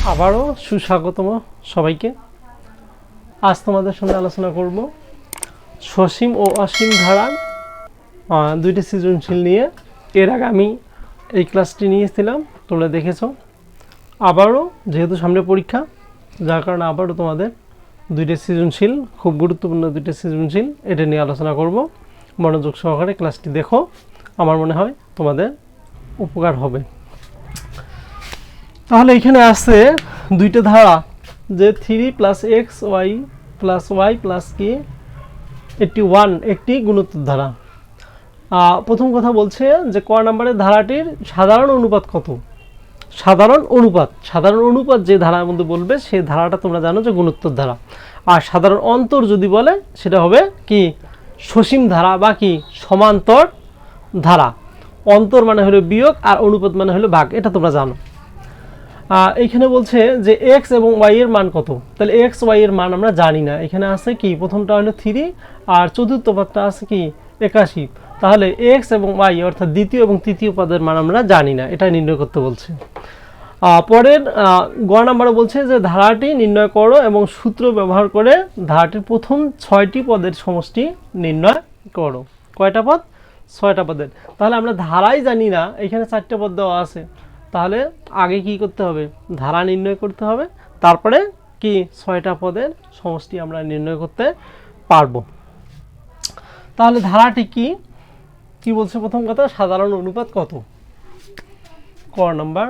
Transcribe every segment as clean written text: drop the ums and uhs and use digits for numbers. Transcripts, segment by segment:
আবারও সুস্বাগতম সবাইকে। আজ তোমাদের সঙ্গে আলোচনা করব সসীম ও অসীম ধারার দুইটি সৃজনশীল নিয়ে। এর আগে আমি এই ক্লাসটি নিয়েছিলাম, তোমরা দেখেছো। আবারও যেহেতু সামনে পরীক্ষা, যার কারণে আবারও তোমাদের দুইটি সৃজনশীল, খুব গুরুত্বপূর্ণ দুইটি সৃজনশীল, এটা নিয়ে আলোচনা করব। মনোযোগ সহকারে ক্লাসটি দেখো, আমার মনে হয় তোমাদের উপকার হবে। তাহলে এখানে আছে দুইটা ধারা, যে 3 plus X Y plus Y plus K একটি 1 একটি গুণোত্তর ধারা। প্রথম কথা বলছে যে ক নম্বরের ধারাটির সাধারণ অনুপাত কত। সাধারণ অনুপাত যে ধারার মধ্যে বলবে সেই ধারাটা তোমরা জানো যে গুণোত্তর ধারা। আর সাধারণ অন্তর যদি বলে সেটা হবে কি সসীম ধারা বা কি সমান্তর ধারা। অন্তর মানে হলো বিয়োগ আর অনুপাত মানে হলো ভাগ, এটা তোমরা জানো। এখানে বলছে যে এক্স এবং ওয়াই এর মান কত। তাহলে এক্স ওয়াই এর মান আমরা জানি না। এখানে আছে কি প্রথমটা হলো 3 আর চতুর্থ পদটা আছে কি 81। তাহলে এক্স এবং ওয়াই অর্থাৎ দ্বিতীয় এবং তৃতীয় পদের মান আমরা জানি না, এটা নির্ণয় করতে বলছে। পরের গ নম্বরে বলছে যে ধারাটি নির্ণয় করো এবং সূত্র ব্যবহার করে ধারাটির প্রথম 6টি পদের সমষ্টি নির্ণয় করো। কয়টা পদ? 6টা পদের। তাহলে আমরা ধারাই জানি না, এখানে 4টে পদ দেওয়া আছে। তাহলে আগে কি করতে হবে? ধারা নির্ণয় করতে হবে, তারপরে কি 6টা পদের সমষ্টি আমরা নির্ণয় করতে পারবো। তাহলে ধারাটি কি বলছে? প্রথম কথা, সাধারণ অনুপাত কত। ক নাম্বার,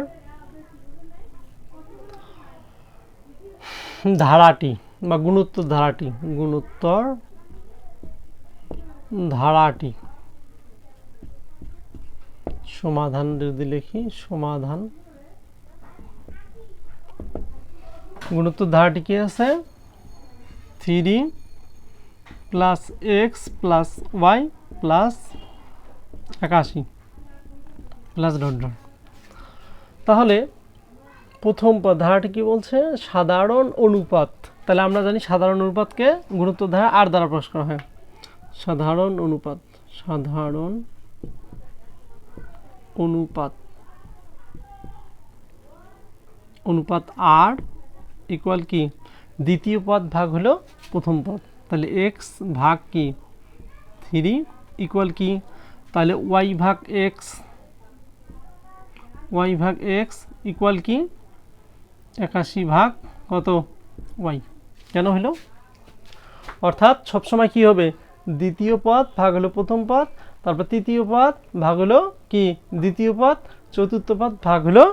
ধারাটি বা গুণোত্তর ধারাটি সমাধান যদি লিখি, সমাধান গুণোত্তর ধারাটি কি আছে? 3 plus x plus Y plus 81 plus dot dot. তাহলে প্রথম ধারাটি কি বলছে? সাধারণ অনুপাত। তাহলে আমরা জানি সাধারণ অনুপাতকে গুণোত্তর ধারা আর দ্বারা প্রকাশ করা হয়। সাধারণ অনুপাত আর ইকুয়াল কি দ্বিতীয় পদ ভাগ হলো প্রথম পদ। তাহলে এক্স ভাগ কি 3 ইকুয়াল কি, তাহলে ওয়াই ভাগ এক্স ইকুয়াল কি 81 ভাগ কত ওয়াই। কেন হলো? অর্থাৎ সবসময় কি হবে? দ্বিতীয় পদ ভাগ হলো প্রথম পদ, তারপর তৃতীয় পদ ভাগ হলো কি দ্বিতীয় পদ, চতুর্থ পদ ভাগ হলো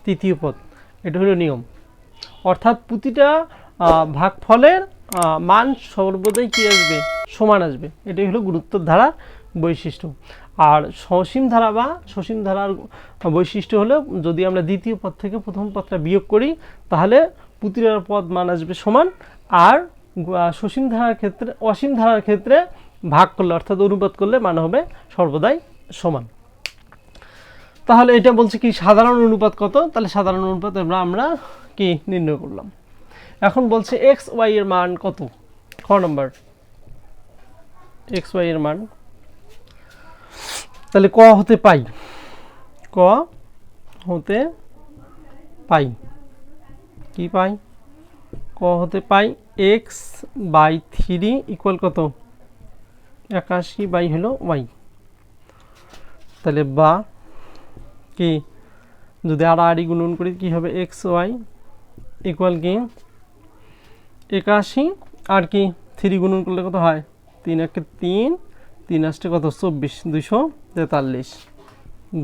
তৃতীয় পদ। এটা হলো নিয়ম। অর্থাৎ প্রতিটা ভাগফলের মান সর্বদাই কি আসবে? সমান আসবে। এটাই হলো গুণোত্তর ধারার বৈশিষ্ট্য। আর সসীম ধারার বৈশিষ্ট্য হলো যদি আমরা দ্বিতীয় পদ থেকে প্রথম পদটা বিয়োগ করি তাহলে প্রতিটা পদ মান আসবে সমান। আর অসীম ধারার ক্ষেত্রে ভাগ করলে অর্থাৎ অনুপাত করলে মান হবে সর্বদাই সমান। তাহলে এটা বলছে কি সাধারণ অনুপাত কত। তাহলে সাধারণ অনুপাত আমরা কি নির্ণয় করলাম। এখন বলছে এক্স ওয়াই এর মান কত। ক নম্বর, এক্স ওয়াই এর মান। তাহলে ক হতে পাই কি পাই? ক হতে পাই এক্স বাই 3 ইকুয়াল কত? 81 বাই হলো ওয়াই। তাহলে বা কি যদি আড়াআড়ি গুণন করি কি হবে? এক্স ওয়াই ইকুয়াল কি 81 আর কি 3 গুণন করলে কত হয়? 3 একে 3, 3 আসতে কত? 24, 243।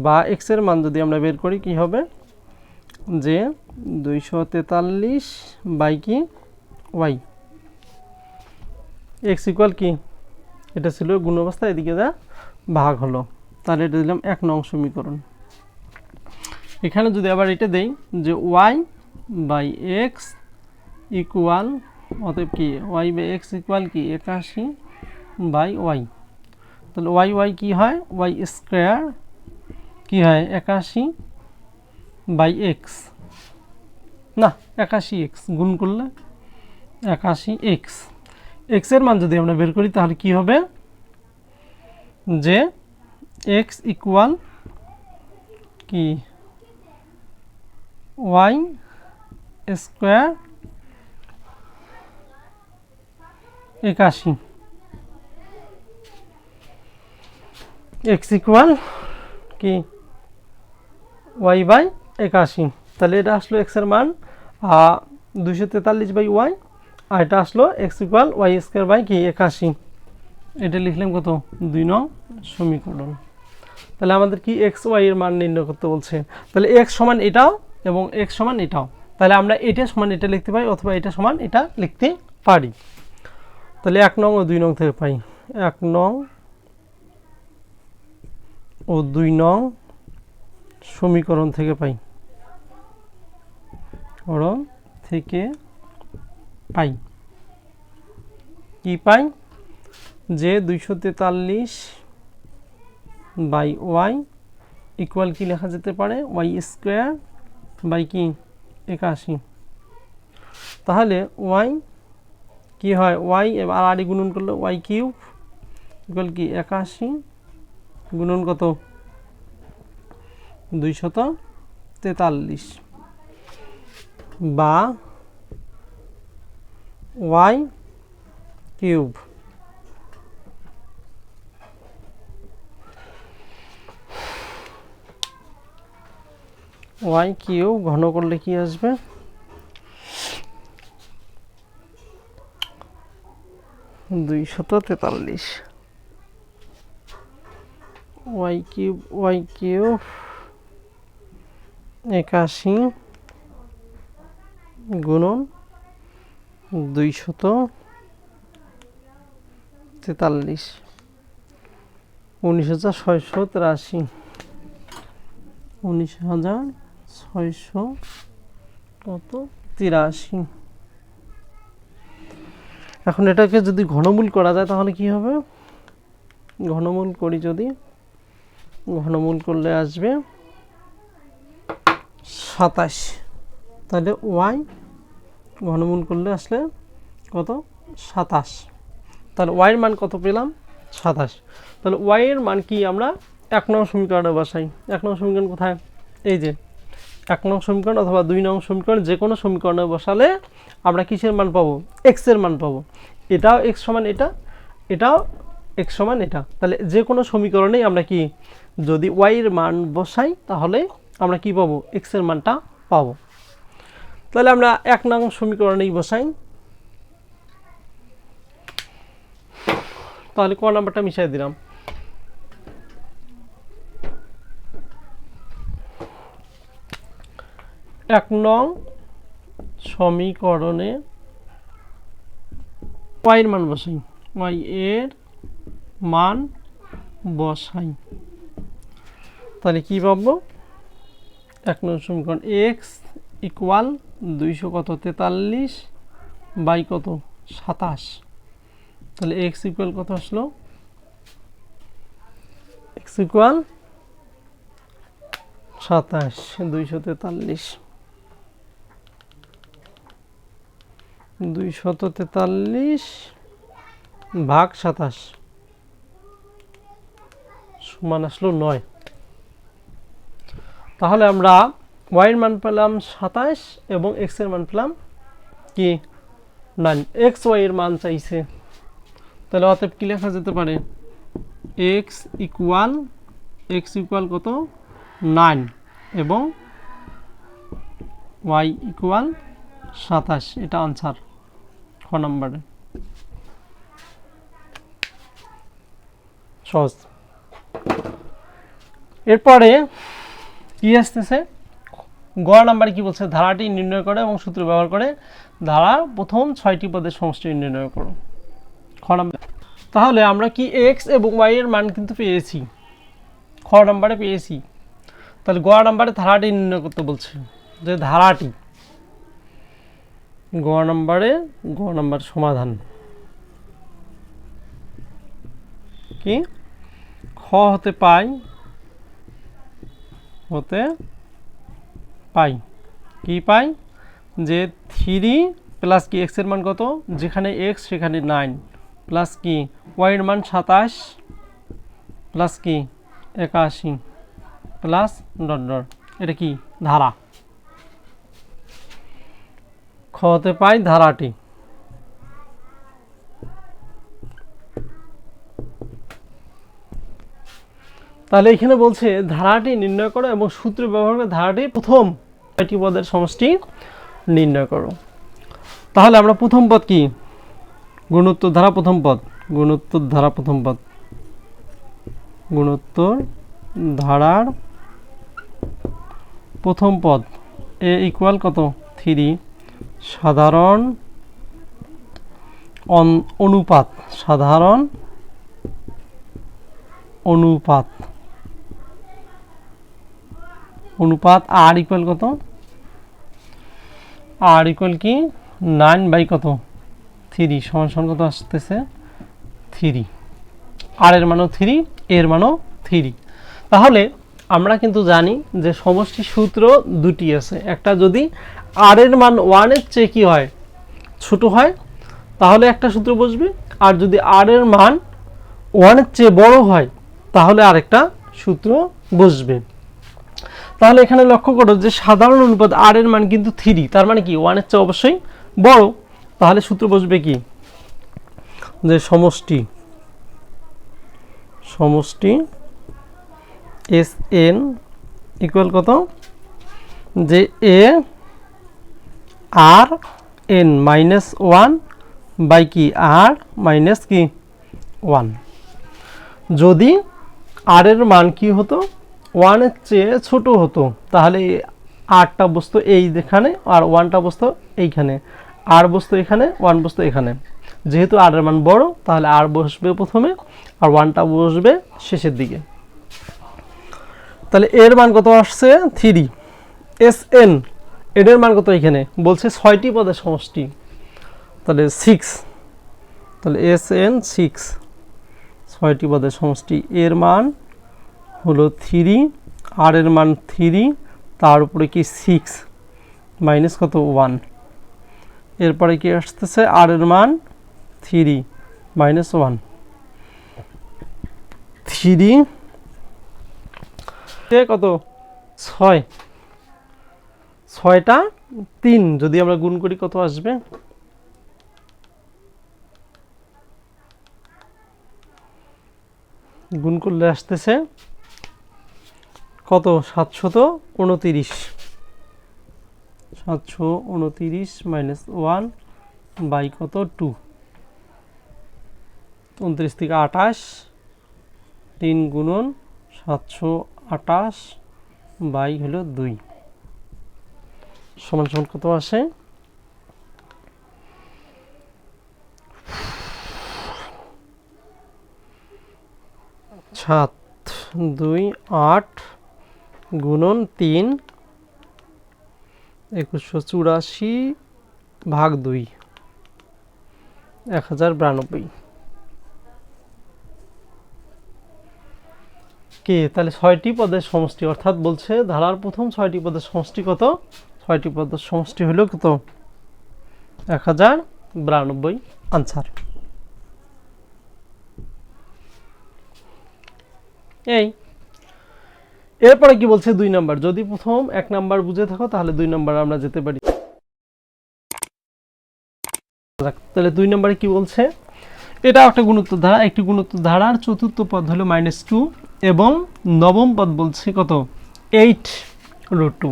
বা এক্স এর মান যদি আমরা বের করি কি হবে? যে 243 বাই কি ওয়াই। এক্স ইকুয়াল কি, এটা ছিল গুণ অবস্থা, এদিকে যা ভাগ হলো। তাহলে এটা দিলাম 1 নং সমীকরণ। এখানে যদি আবার এটা দেই যে ওয়াই বাই এক্স ইকুয়াল, অতএব কি ওয়াই বাই এক্স ইকুয়াল কি 81 বাই ওয়াই। তাহলে ওয়াই কি হয়? ওয়াই স্কোয়ার কি হয়? 81 বাই এক্স, না 81 এক্স গুণ করলে 81 এক্স। এক্স এর মান যদি আমরা বের করি তাহলে কি হবে? যে এক্স ইকুয়াল কি ওয়াই স্কোয়ার 81 x ইকুয়াল কি y বাই 81। তাহলে এটা আসলো x এর মান 243 বাই y, আর এটা আসলো x equal y square by কি 81। এটা লিখলাম কত 2 নং সমীকরণ। তাহলে আমাদের কি x y এর মান নির্ণয় করতে বলছে। তাহলে x সমান এটাও এবং x সমান এটাও, তাহলে আমরা এটা সমান এটা লিখতে পারি অথবা এটা সমান এটা লিখতে পারি। তাহলে 1 নং ও 2 নং থেকে পাই, 1 নং ও 2 নং সমীকরণ থেকে পাই, কি পাই যে 243 বাই ওয়াই ইকুয়াল কি লেখা যেতে পারে ওয়াই স্কোয়ার বাই কি 81। তাহলে ওয়াই কি হয়, ওয়াই আর আড়ি গুণন করলে ওয়াই কিউব ইকুয়াল কি 81 গুণন কত 243 বা ওয়াই কিউব। ওয়াই কিউব ঘন করলে কি আসবে, (243) ওয়াই কিউব 81 গুণন 243 19,683 19,683। এখন এটাকে যদি ঘনমূল করা যায় তাহলে কি হবে, ঘনমূল করি যদি, ঘনমূল করলে আসবে 27। তাহলে ওয়াই ঘনমূল করলে আসলে কত 27। তাহলে ওয়াই এর মান কত পেলাম 27। তাহলে ওয়াই এর মান কি আমরা 1 নং সমীকরণে বসাই। 1 নং সমীকরণ কোথায়, এই যে 1 নং সমীকরণ অথবা 2 নং সমীকরণ, যে কোনো সমীকরণে বসালে আমরা কিসের মান পাবো, এক্স এর মান পাবো। এটাও এক্স সমান এটা, এটাও এক্স সমান এটা। তাহলে যে কোনো সমীকরণেই আমরা কি যদি ওয়াই এর মান বসাই তাহলে আমরা কি পাবো, এক্স এর মানটা পাবো। তাহলে আমরা 1 নং সমীকরণেই বসাই। তাহলে ক নাম্বারটা মিশাই দিলাম, এক নং সমীকরণে ওয়াই এর মান বসাই, ওয়াই এর মান বসাই। তাহলে কি পাবো, 1 নং সমীকরণ এক্স ইকুয়াল 243 বাই কত 27। তাহলে এক্স ইকুয়াল কত আসলো, এক্স ইকুয়াল 27 243 ভাগ 27 সমান আসলো 9। তাহলে আমরা y এর মান পেলাম 27 এবং x এর মান পেলাম কি 9। x y এর মান চাইছে, তাহলে অতএব কি লেখা যেতে পারে, x ইকুয়াল কত 9 এবং y ইকুয়াল 27। এটা আনসার খ নম্বরে, সহজ। এরপরে কি আসতেছে, গ নাম্বারে কি বলছে, ধারাটি নির্ণয় করে এবং সূত্র ব্যবহার করে ধারার প্রথম 6টি পদের সমষ্টি নির্ণয় করো। খ নাম্বার, তাহলে আমরা কি এক্স এবং ওয়াই এর মান কিন্তু পেয়েছি, খ নাম্বারে পেয়েছি। তাহলে গ নাম্বারে ধারাটি নির্ণয় করতে বলছে, যে ধারাটি, গ নাম্বার সমাধান কি, খ হতে পাই কি পাই যে 3 প্লাস কি এক্স এর মান কত, যেখানে এক্স সেখানে 9 প্লাস কি ওয়াই এর মান 27 প্লাস কি 81 প্লাস ডট ডট, এটা কি ধারা। খতে পাই ধারাটি। তাহলে এখানে বলছে ধারাটি নির্ণয় করো এবং সূত্র ব্যবহার করে ধারাটি প্রথম কয়টি পদের সমষ্টি নির্ণয় করো। তাহলে আমরা প্রথম পদ কি, গুণোত্তর ধারা প্রথম পদ, গুণোত্তর ধারা প্রথম পদ, গুণোত্তর ধারার প্রথম পদ এ ইকুয়াল কত 3, সাধারণ অনুপাত, সাধারণ অনুপাত, অনুপাত আর ইকুয়াল কত, আর ইকুয়াল কি 9 বাই কত 3 সমান সমান কত আসতেছে 3, আর এর মানও 3, এর মানও 3। তাহলে আমরা কিন্তু জানি যে সমষ্টি সূত্র দুটি আছে, একটা যদি আর এর মান 1 এর চেয়ে কি হয় ছোট হয় তাহলে একটা সূত্র বসবে, আর যদি আর এর মান 1 এর চেয়ে বড় হয় তাহলে আরেকটা সূত্র বসবে। তাহলে এখানে লক্ষ্য করো যে সাধারণ অনুপাত আর এর মান কিন্তু 3, তার মানে কি 1 এর চেয়ে অবশ্যই বড়। তাহলে সূত্র বসবে কি যে সমষ্টি, সমষ্টি এস এন ইকুয়াল কত যে এ আর এন মাইনাস 1 বাই কি আর মাইনাস কি 1। যদি আর এর মান কি হতো 1 এর চেয়ে ছোট হতো তাহলে আরটা বসতো এইখানে আর 1টা বসতো এইখানে, আর বসতো এখানে 1 বসতো এখানে। যেহেতু আর এর মান বড় তাহলে আর বসবে প্রথমে আর 1টা বসবে শেষের দিকে। তাহলে এর মান কত আসছে 3, এস এন এর মান কত এখানে বলছে 6টি পদের সমষ্টি, তাহলে 6, তাহলে এস এন 6, 6টি পদের সমষ্টি, এর মান হলো 3, আর এর মান 3, তার উপরে কি 6 মাইনাস কত 1, এরপরে কি আসতেছে আর এর মান 3 মাইনাস 1, 3 কত 6, 6টা 3 যদি আমরা গুণ করি কত আসবে, গুণ করলে আসতেছে কত 729, 729 মাইনাস 1 বাই কত 2, 29 থেকে 28, 3 গুণন 728 বাই হলো 2 সমান সমান কত আসে 7, 2, 8 গুণন 3, 2184 ভাগ 2, 1092 কে। তাহলে 6টি পদের সমষ্টি, অর্থাৎ বলছে ধারার প্রথম 6টি পদের সমষ্টি কত, 6টি পদের সমষ্টি হলো কত 1092 আনসার। এই এরপরে কি বলছে 2 নাম্বার, যদি প্রথম 1 নাম্বার বুঝে থাকো তাহলে 2 নাম্বার আমরা যেতে পারি। তাহলে 2 নাম্বারে কি বলছে, এটা একটা গুণোত্তর ধারা, একটি গুণোত্তর ধারার চতুর্থ পদ হলো -2 এবং নবম পদ বলছে কত 8√2।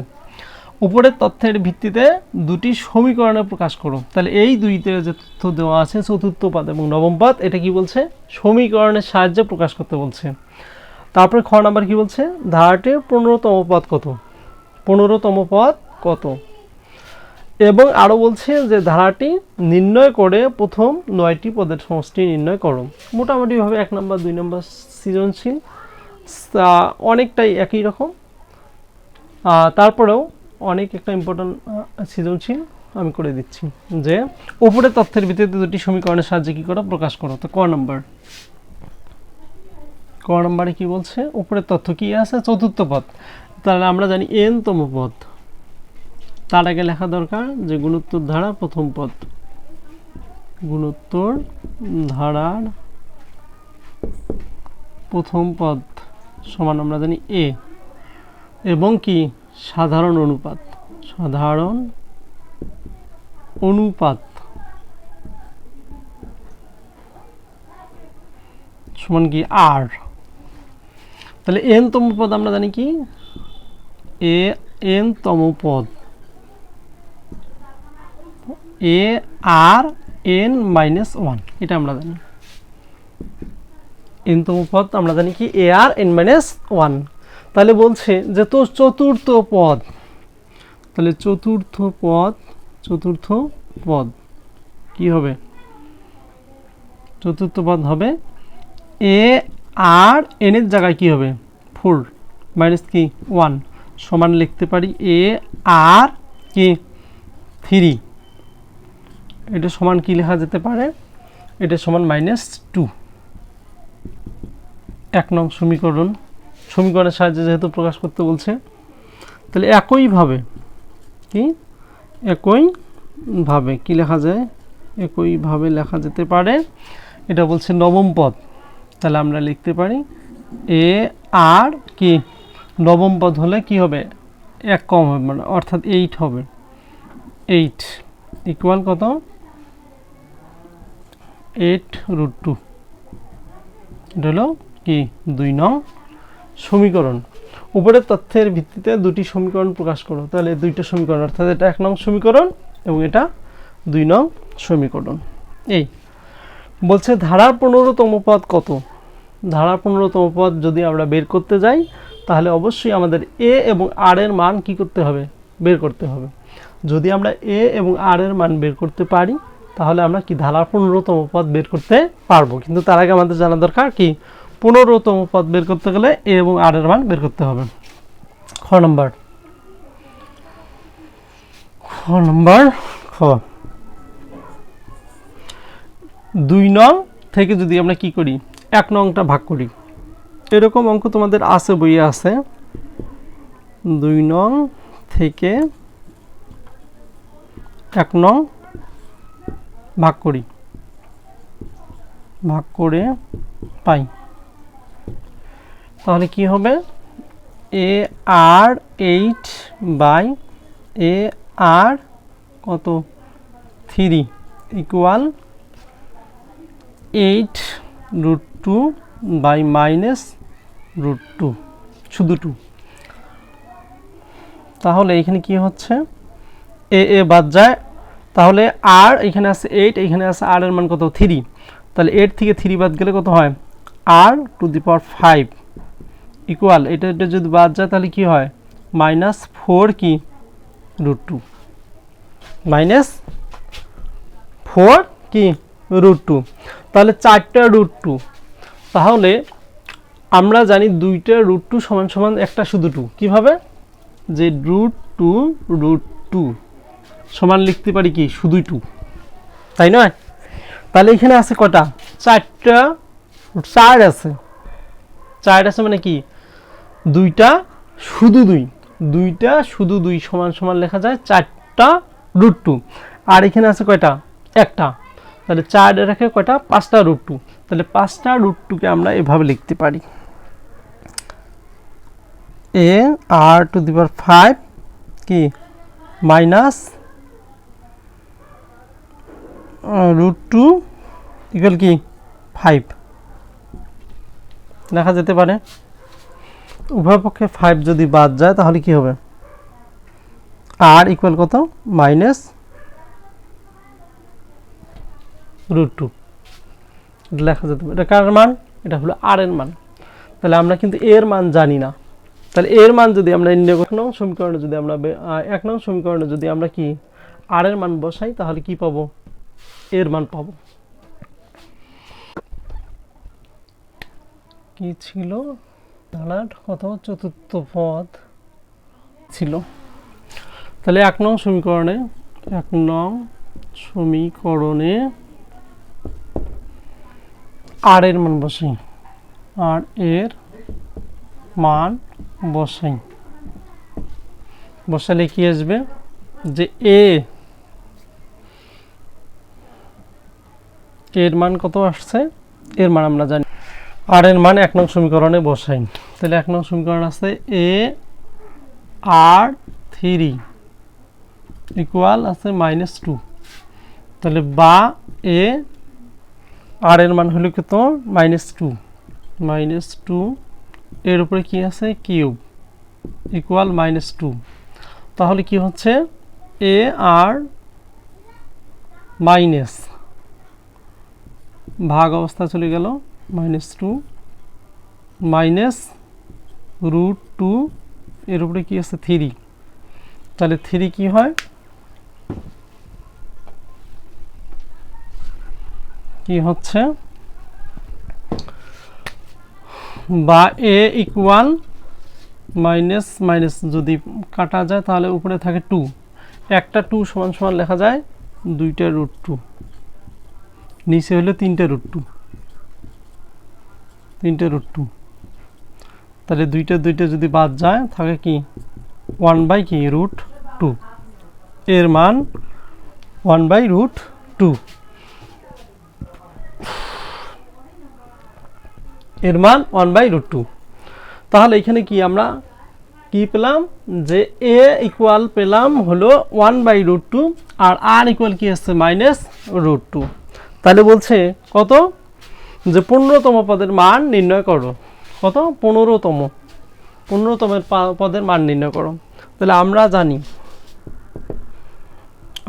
উপরের তথ্যের ভিত্তিতে দুটি সমীকরণে প্রকাশ করো। তাহলে এই দুইতে যে তথ্য দেওয়া আছে চতুর্থ পদ এবং নবম পদ, এটা কি বলছে সমীকরণের সাহায্যে প্রকাশ করতে বলছে। তারপরে খ নাম্বার কি বলছে ধারাটির 15তম পদ কত, 15তম পদ কত, এবং আরো বলছে যে ধারাটি নির্ণয় করে প্রথম 9টি পদের সমষ্টি নির্ণয় করো। মোটামুটি ভাবে 1 নাম্বার 2 নাম্বার সৃজনশীল অনেকটাই একই রকম, তারপরেও অনেক একটা ইম্পর্টেন্ট সৃজনশীল আমি করে দিচ্ছি যে উপরে তথ্যের ভিত্তিতে দুটি সমীকরণের সাহায্যে কি করো প্রকাশ করো। তো ক নাম্বারে কি বলছে উপরের তথ্য কি আছে চতুর্থ পদ, তাহলে আমরা জানি n তম পদ, তার আগে লেখা দরকার যে গুণোত্তর ধারা প্রথম পদ, গুণোত্তর ধারার প্রথম পদ সমান আমরা জানি a এবং কি সাধারণ অনুপাত, সাধারণ অনুপাত সমান কি আর। তাহলে এন তম পদ আমরা জানি কি এন তম পদ এ আর এন মাইনাস ওয়ান, এটা আমরা জানি। এন তম পদ আমরা জানি কি a R N minus one. তাহলে বলছে যে তো চতুর্থ পদ, তাহলে চতুর্থ পদ কি হবে? চতুর্থ পদ হবে এ আর এন এর জায়গায় কি হবে 4 মাইনাস কি 1 সমান লিখতে পারি এ আর কি 3, এটা সমান কি লেখা যেতে পারে? এটা সমান -2। 1 নং সমীকরণের সাহায্যে যেহেতু প্রকাশ করতে বলছে, তাহলে একইভাবে কি লেখা যায়? একইভাবে লেখা যেতে পারে, এটা বলছে নবম পদ। তাহলে আমরা লিখতে পারি এ আর কি নবম পদ হলে কি হবে 1 কম হবে, মানে অর্থাৎ 8 হবে। 8 ইকুয়াল কত? 8√2। এটা হলো কি 2 নং সমীকরণ। উপরের তথ্যের ভিত্তিতে দুটি সমীকরণ প্রকাশ করো। তাহলে দুইটা সমীকরণ, অর্থাৎ এটা 1 নং সমীকরণ এবং এটা 2 নং সমীকরণ। এই বলছে ধারার 15তম পদ কত? ধারার 15তম পদ যদি আমরা বের করতে যাই, তাহলে অবশ্যই আমাদের এ এবং আর এর মান কি করতে হবে? বের করতে হবে। যদি আমরা এ এবং আর এর মান বের করতে পারি, তাহলে আমরা কি ধারার 15তম পদ বের করতে পারবো। কিন্তু তার আগে আমাদের জানা দরকার কি 15তম পদ বের করতে গেলে এ এবং আর এর মান বের করতে হবে। খ নম্বর খ 2 নং থেকে যদি আমরা কি করি 1 নংটা ভাগ করি, এরকম অঙ্ক তোমাদের আছে, বইয়ে আছে। 2 নং থেকে 1 নং ভাগ করে পাই, তাহলে কি হবে? এ আর 8 বাই এ আর কত 3 ইকুয়াল 8√2 বাই -√2, শুধু 2। তাহলে এখানে কি হচ্ছে? এ বাদ যায়, তাহলে আর এখানে আছে 8, এখানে আছে আর এর মান কত 3। তাহলে 8 থেকে 3 বাদ গেলে কত হয়? r⁵ ইকুয়াল এটা যদি বাদ যায় তাহলে কি হয়? -4 কি √2, -4 কি √2। তাহলে 4টা √2। তাহলে আমরা জানি 2টা √2 সমান একটা শুধু 2। কিভাবে? যে √2 সমান লিখতে পারি কি শুধু 2, তাই নয়? তাহলে এখানে আছে কটা? 4টা, 4 আছে। 4 আছে মানে কি 2টা শুধু 2, 2টা শুধু 2 সমান লেখা যায় 4টা √2। আর এখানে আছে কয়টা? একটা। তাহলে 4 এর রেখে কয়টা? 5টা √2। তাহলে 5টা √2 কে আমরা এভাবে লিখতে পারি এ r⁵ কি -√2 ইকুয়াল কি 5 লেখা যেতে পারে। উভয় পক্ষে 5 যদি বাদ যায় তাহলে কি হবে? r ইকুয়াল কত? -√2 লেখা যেতে পারে। এটা কার মান? এটা হলো r এর মান। তাহলে আমরা কিন্তু এর মান জানি না। তাহলে এর মান যদি আমরা 1 নং সমীকরণে যদি আমরা কি r এর মান বসাই, তাহলে কি পাবো? এর মান পাবো। কি ছিল? ধারার কত? চতুর্থ পদ ছিল। তাহলে 1 নং সমীকরণে আর এর মান বসাই, আর এর মান বসালে কি আসবে? যে এর মান কত আসছে? এর মান আমরা জানি, আর এর মান 1 নং সমীকরণে বসাই। তাহলে 1 নং সমীকরণ আছে এ আর 3 ইকুয়াল আছে -2। তাহলে বা এ আর এর মান হলো কত -2 এর উপরে কি আছে কিউব ইকুয়াল -2 তাহলে কি হচ্ছে এ আর মাইনাস ভাগ অবস্থা চলে গেল -2 মাইনাস √2 এর উপরে কি আছে 3 তাহলে 3 কি হয় কি হচ্ছে বা এ ইকুয়াল মাইনাস মাইনাস যদি কাটা যায় তাহলে উপরে থাকে 2 একটা 2 সমান সমান লেখা যায় 2টা √2 নিচে হলো 3টা √2 তাহলে দুইটা যদি বাদ যায় থাকে কি 1 কি √2 এর মান 1/√2 এর মান 1/√2 তাহলে এখানে কি আমরা কি পেলাম যে a ইকুয়াল পেলাম হলো 1/√2 আর r ইকুয়াল কি আছে -√2 তাহলে বলছে কত যে 15তম পদের মান নির্ণয় করো কত 15তমের পদের মান নির্ণয় করো তাহলে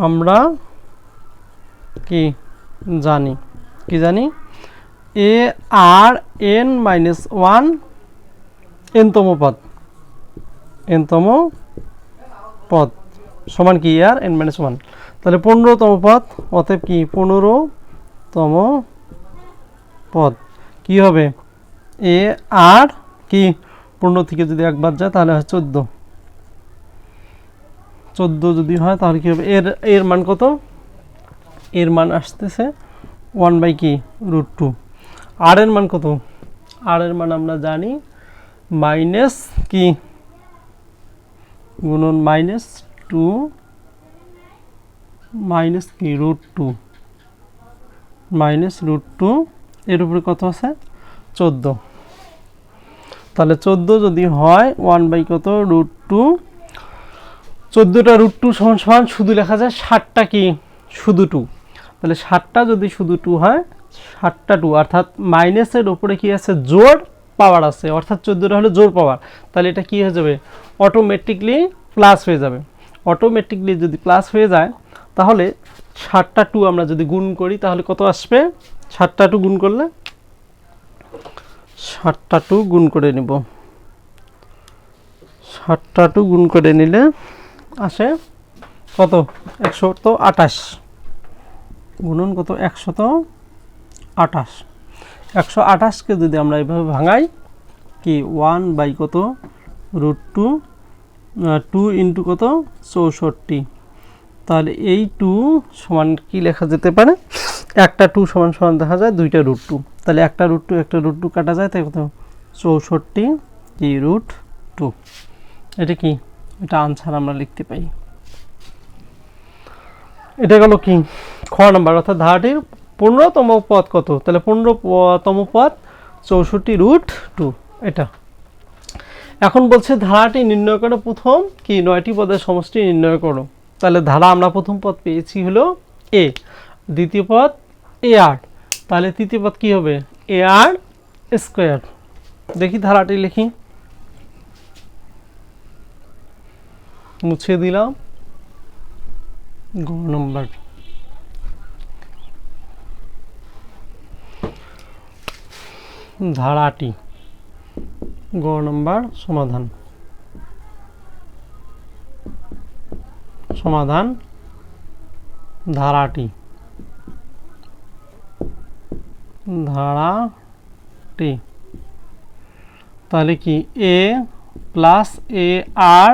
আমরা কি জানি a r n-1 n-তম পদ সমান কি আর n-1 তাহলে 15তম পদ অতএব কি 15তম পদ কি হবে এ আর কি 15 থেকে যদি একবার যায় তাহলে হয় 14 যদি হয় তাহলে কি হবে এর মান কত এর মান আসতেছে 1/√2 আর এর মান কত আর এর মান আমরা জানি মাইনাস কি গুণন -2 মাইনাস কি √2 -√2 এর উপরে কত আছে 14 তাহলে 14 যদি হয় 1/কত √2 14টা √2 সমান শুধু লেখা যায় 60টা কি শুধু 2 তাহলে 60টা যদি শুধু 2 হয় 60টা 2 অর্থাৎ মাইনাসের উপরে কি আছে জোর পাওয়ার আছে অর্থাৎ 14টা হলো জোর পাওয়ার তাহলে এটা কি হয়ে যাবে অটোমেটিকলি প্লাস হয়ে যাবে অটোমেটিকলি যদি প্লাস হয়ে যায় তাহলে 60টা 2 আমরা যদি গুণ করি তাহলে কত আসবে 60টা 2 গুণ করলে 60টা 2 গুণ করে নিব 60টা 2 গুণ করে নিলে আসে কত 128 গুণন কত 128 128কে যদি আমরা এইভাবে ভাঙাই কি 1/কত √2 2 ইন্টু কত 64 তাহলে এই 2 সমান কি লেখা যেতে পারে একটা 2 সমান দেখা যায় দুইটা √2 তাহলে একটা √2 কাটা যায় তাই কত 64 কি √2 এটা কি এটা আনসার আমরা লিখতে পাই এটা গেল কি খ নাম্বার অর্থাৎ ধারাটির 15তম পদ কত তাহলে 15তম পদ 64√2 এটা এখন বলছে ধারাটি নির্ণয় করো প্রথম কি 9টি পদের সমষ্টি নির্ণয় করো তাহলে ধারা আমরা প্রথম পদ পেয়েছি হলো a দ্বিতীয় পদ ar তাহলে তৃতীয় পদ কি হবে ar স্কয়ার দেখি ধারাটি লিখি মুছে দিলাম গ নম্বর ধারাটি গ নম্বর সমাধান ধারাটি তাহলে কি a plus a r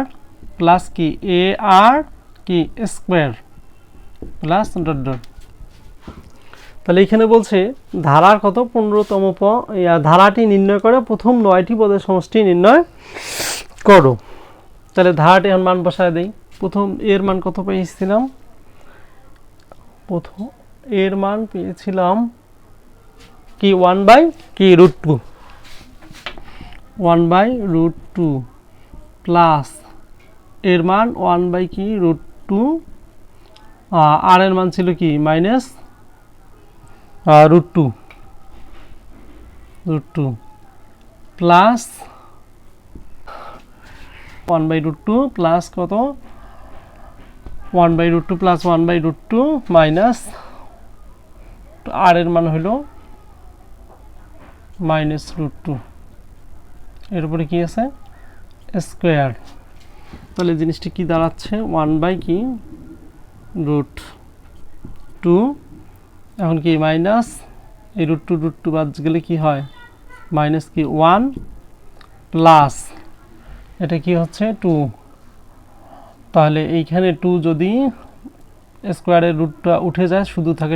plus কি এ আর কি স্কয়ার প্লাস ডট ডট তাহলে এখানে বলছে ধারার কত 15তম ধারাটি নির্ণয় করে প্রথম 9টি পদের সমষ্টি নির্ণয় করো তাহলে ধারাটি এখন মান বসায় দেই প্রথম এর মান কত পেয়েছিলাম প্রথম এর মান পেয়েছিলাম কি 1/কি √2 1/√2 প্লাস এর মান 1/কি √2 আর এর মান ছিল কি মাইনাস √2 প্লাস 1/√2 প্লাস কত 1/√2 প্লাস 1/√2 মাইনাস আর এর মান হলো -√2 এর উপরে কি আছে স্কয়ার। তাহলে জিনিসটা কি দাঁড়াচ্ছে 1/√2 এখন কি মাইনাস এই √2 বাদ গেলে কি হয় মাইনাস কি 1 প্লাস এটা কি হচ্ছে 2। তাহলে এইখানে 2 যদি স্কয়ারের রুটটা উঠে যায় শুধু থাকে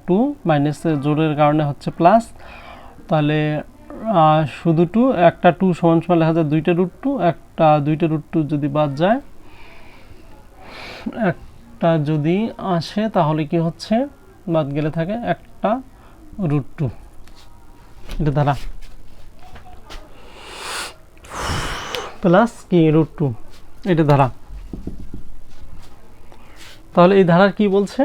2 মাইনাসের জোরের কারণে হচ্ছে প্লাস। তাহলে শুধু 2 একটা 2 সমান সমান লেখা যায় 2টা √2 একটা 2টা √2 যদি বাদ যায় একটা যদি আসে তাহলে কি হচ্ছে বাদ গেলে থাকে একটা √2 এটা দ্বারা প্লাস কি √2 এটা দ্বারা। তাহলে এই ধারার কি বলছে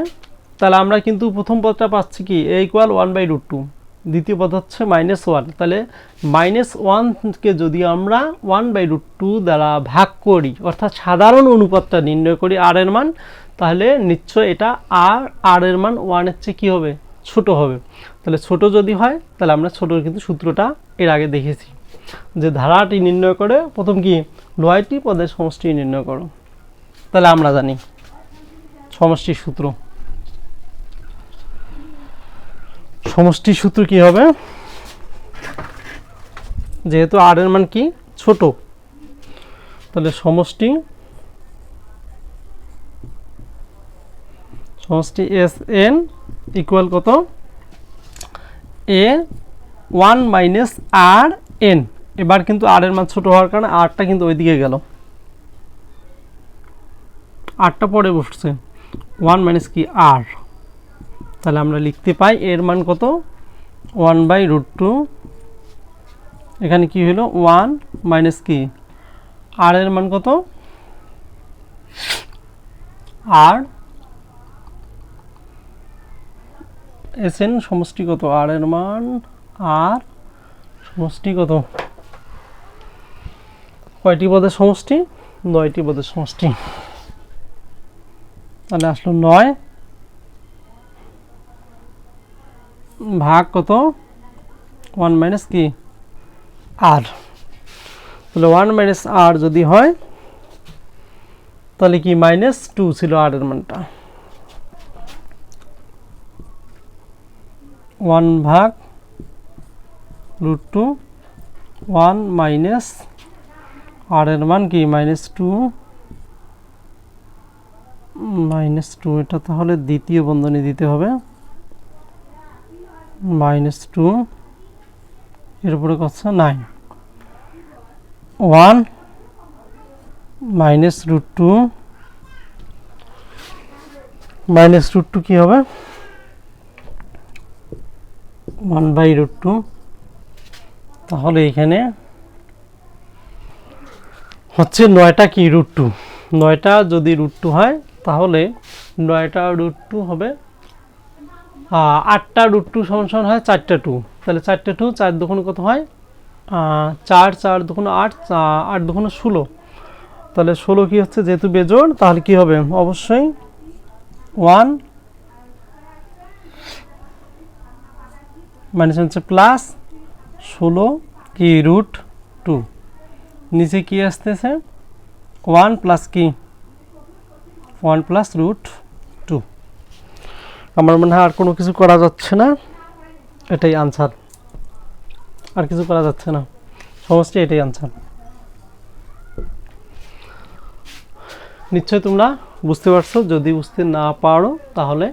তাহলে আমরা কিন্তু প্রথম পদটা পাচ্ছি কি a = 1/√2 দ্বিতীয় পদ হচ্ছে -1 তাহলে -1 কে যদি আমরা 1/√2 দ্বারা ভাগ করি অর্থাৎ সাধারণ অনুপাতটা নির্ণয় করি r এর মান তাহলে নিশ্চয় এটা r এর মান 1 এর চেয়ে কি হবে ছোট হবে। তাহলে ছোট যদি হয় তাহলে আমরা ছোটর কিন্তু সূত্রটা এর আগে দেখেছি যে ধারাটি নির্ণয় করে প্রথম কি নয়টি পদের সমষ্টি নির্ণয় করো। তাহলে আমরা জানি সমষ্টির সূত্র কি হবে যেহেতু r এর মান কি ছোট তাহলে সমষ্টি Sn ইকুয়াল কত a1 - rn। এবার কিন্তু r এর মান ছোট হওয়ার কারণে rটা কিন্তু ওইদিকে গেল rটা পরে বসছে 1 - কি r। তাহলে আমরা লিখতে পাই এর মান কত 1/√2 এখানে কি হলো 1 - কি r এর মান কত r Sn সমষ্টি কত r এর মান r সমষ্টি কত কয়টি পদের সমষ্টি 9টি পদের সমষ্টি। তাহলে আসলো 9 ভাগ কত 1 - কি r। তাহলে 1 - r যদি হয় তাহলে কি -2 ছিল r এর মানটা 1 ভাগ √2 1 - r এর মান কি -2 এটা তাহলে দ্বিতীয় বন্ধনী দিতে হবে -2 এর উপরে কত 9 1 -√2 কি হবে 1/√2। তাহলে এখানে হচ্ছে 9টা কি √2 9টা যদি √2 হয় তাহলে 9টা √2 হবে 8টা √2 সমান হয় 4টা 2 তাহলে 4টা 2 4 দুগুণে কত হয় 4 4 দুগুণে 8 8 দুগুণে 16 তাহলে 16 কি হচ্ছে যেহেতু বেজোড় তাহলে কি হবে অবশ্যই 1 মানে হচ্ছে প্লাস 16 কি √2 নিচে কি আসতেছে 1 প্লাস কি 1 প্লাস √2। আমার মনে হয় আর কোনো কিছু করা যাচ্ছে না এটাই আনসার আর কিছু করা যাচ্ছে না সমষ্টি এটাই আনসার। নিশ্চয় তোমরা বুঝতে পারছো যদি বুঝতে না পারো তাহলে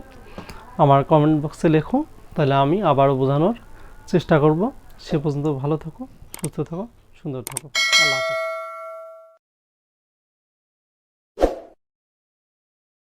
আমার কমেন্ট বক্সে লেখো তাহলে আমি আবারও বোঝানোর চেষ্টা করব। সে পর্যন্ত ভালো থাকো সুস্থ থাকো সুন্দর থাকো আল্লাহ হাফেজ।